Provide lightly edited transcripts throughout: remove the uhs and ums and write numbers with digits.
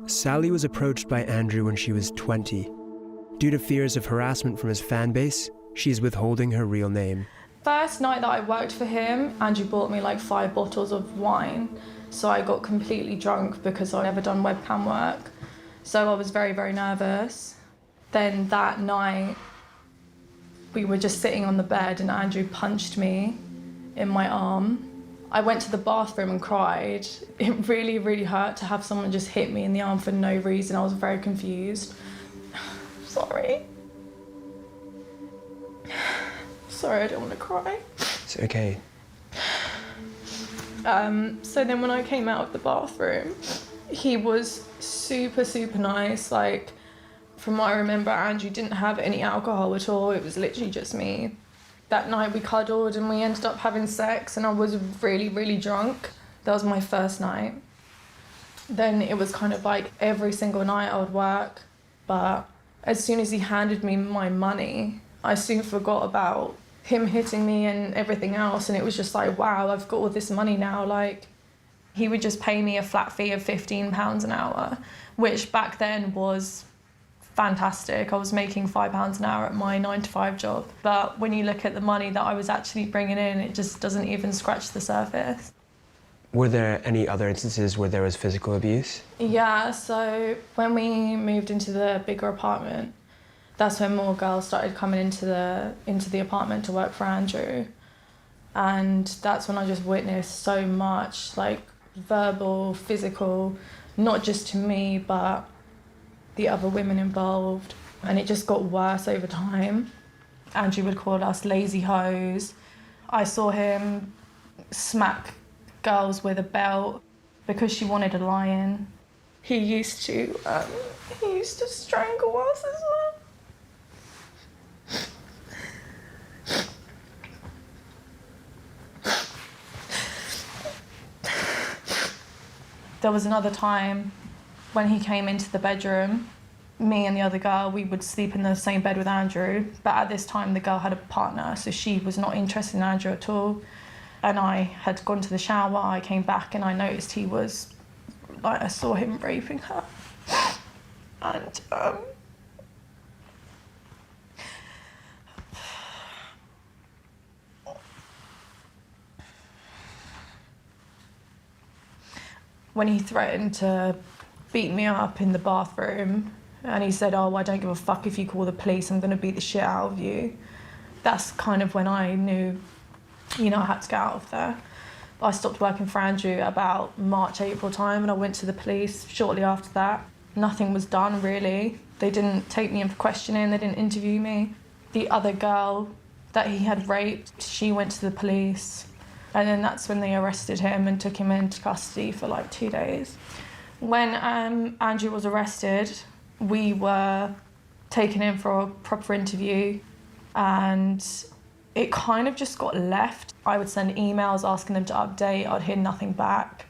Sally was approached by Andrew when she was 20. Due to fears of harassment from his fan base, she's withholding her real name. First night that I worked for him, Andrew bought me like 5 bottles of wine. So I got completely drunk because I'd never done webcam work. So I was very, very nervous. Then that night, we were just sitting on the bed and Andrew punched me in my arm. I went to the bathroom and cried. It really, really hurt to have someone just hit me in the arm for no reason. I was very confused. Sorry. Sorry, I don't want to cry. It's okay. So then when I came out of the bathroom, he was super, super nice. Like, from what I remember, Andrew didn't have any alcohol at all. It was literally just me. That night we cuddled and we ended up having sex and I was really, really drunk. That was my first night. Then it was kind of like every single night I would work. But as soon as he handed me my money, I soon forgot about him hitting me and everything else. And it was just like, wow, I've got all this money now. Like, he would just pay me a flat fee of £15 an hour, which back then was fantastic. I was making £5 an hour at my 9-to-5 job. But when you look at the money that I was actually bringing in, it just doesn't even scratch the surface. Were there any other instances where there was physical abuse? Yeah, so when we moved into the bigger apartment, that's when more girls started coming into the apartment to work for Andrew. And that's when I just witnessed so much, like verbal, physical, not just to me, but the other women involved. And it just got worse over time. Andrew would call us lazy hoes. I saw him smack girls with a belt because she wanted a lion. He used to strangle us as well. There was another time when he came into the bedroom, me and the other girl, we would sleep in the same bed with Andrew, but at this time the girl had a partner, so she was not interested in Andrew at all. And I had gone to the shower, I came back and I noticed he was, like, I saw him raping her. And when he threatened to beat me up in the bathroom and he said, oh, I don't give a fuck if you call the police, I'm gonna beat the shit out of you. That's kind of when I knew, you know, I had to get out of there. I stopped working for Andrew about March, April time, and I went to the police shortly after that. Nothing was done, really. They didn't take me in for questioning, they didn't interview me. The other girl that he had raped, she went to the police. And then that's when they arrested him and took him into custody for like 2 days. When Andrew was arrested, we were taken in for a proper interview and it kind of just got left. I would send emails asking them to update, I'd hear nothing back.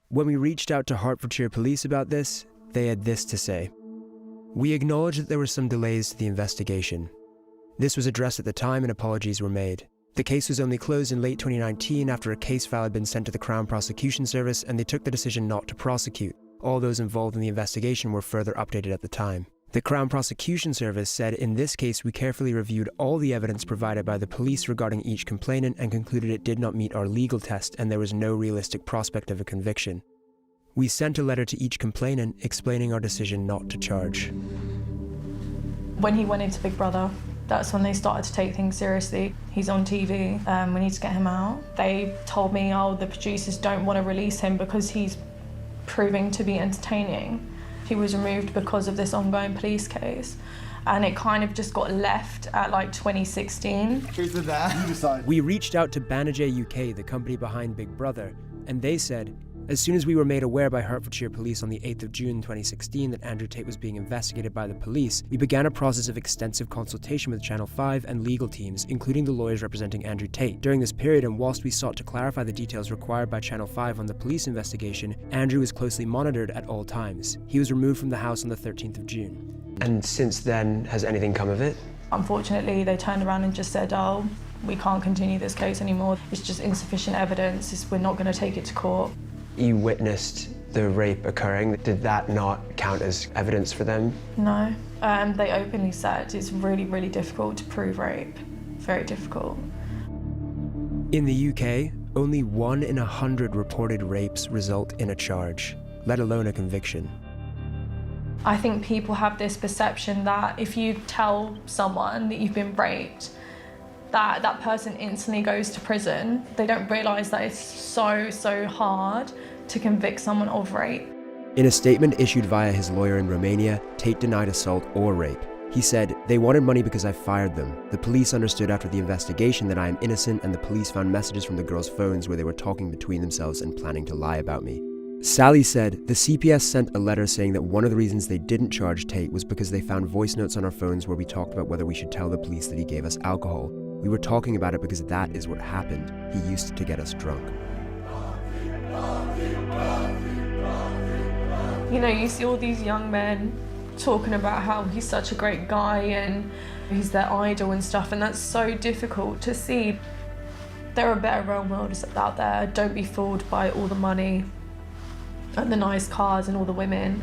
When we reached out to Hertfordshire Police about this, they had this to say. We acknowledge that there were some delays to the investigation. This was addressed at the time and apologies were made. The case was only closed in late 2019 after a case file had been sent to the Crown Prosecution Service and they took the decision not to prosecute. All those involved in the investigation were further updated at the time. The Crown Prosecution Service said in this case we carefully reviewed all the evidence provided by the police regarding each complainant and concluded it did not meet our legal test and there was no realistic prospect of a conviction. We sent a letter to each complainant explaining our decision not to charge. When he went into Big Brother, that's when they started to take things seriously. He's on TV, we need to get him out. They told me, oh, the producers don't want to release him because he's proving to be entertaining. He was removed because of this ongoing police case. And it kind of just got left at like 2016. We reached out to Banijay UK, the company behind Big Brother, and they said, as soon as we were made aware by Hertfordshire Police on the 8th of June 2016 that Andrew Tate was being investigated by the police, we began a process of extensive consultation with Channel 5 and legal teams, including the lawyers representing Andrew Tate. During this period, and whilst we sought to clarify the details required by Channel 5 on the police investigation, Andrew was closely monitored at all times. He was removed from the house on the 13th of June. And since then, has anything come of it? Unfortunately, they turned around and just said, oh, we can't continue this case anymore. It's just insufficient evidence. We're not going to take it to court. You witnessed the rape occurring, did that not count as evidence for them? No. They openly said it's really, really difficult to prove rape. Very difficult. In the UK, only 1 in 100 reported rapes result in a charge, let alone a conviction. I think people have this perception that if you tell someone that you've been raped, that person instantly goes to prison. They don't realise that it's so hard to convict someone of rape. In a statement issued via his lawyer in Romania, Tate denied assault or rape. He said, "They wanted money because I fired them. The police understood after the investigation that I am innocent, and the police found messages from the girls' phones where they were talking between themselves and planning to lie about me." Sally said, "The CPS sent a letter saying that one of the reasons they didn't charge Tate was because they found voice notes on our phones where we talked about whether we should tell the police that he gave us alcohol. We were talking about it because that is what happened. He used to get us drunk." You know, you see all these young men talking about how he's such a great guy and he's their idol and stuff, and that's so difficult to see. There are better role models out there. Don't be fooled by all the money and the nice cars and all the women.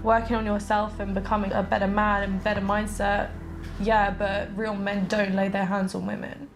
Working on yourself and becoming a better man and better mindset, yeah, but real men don't lay their hands on women.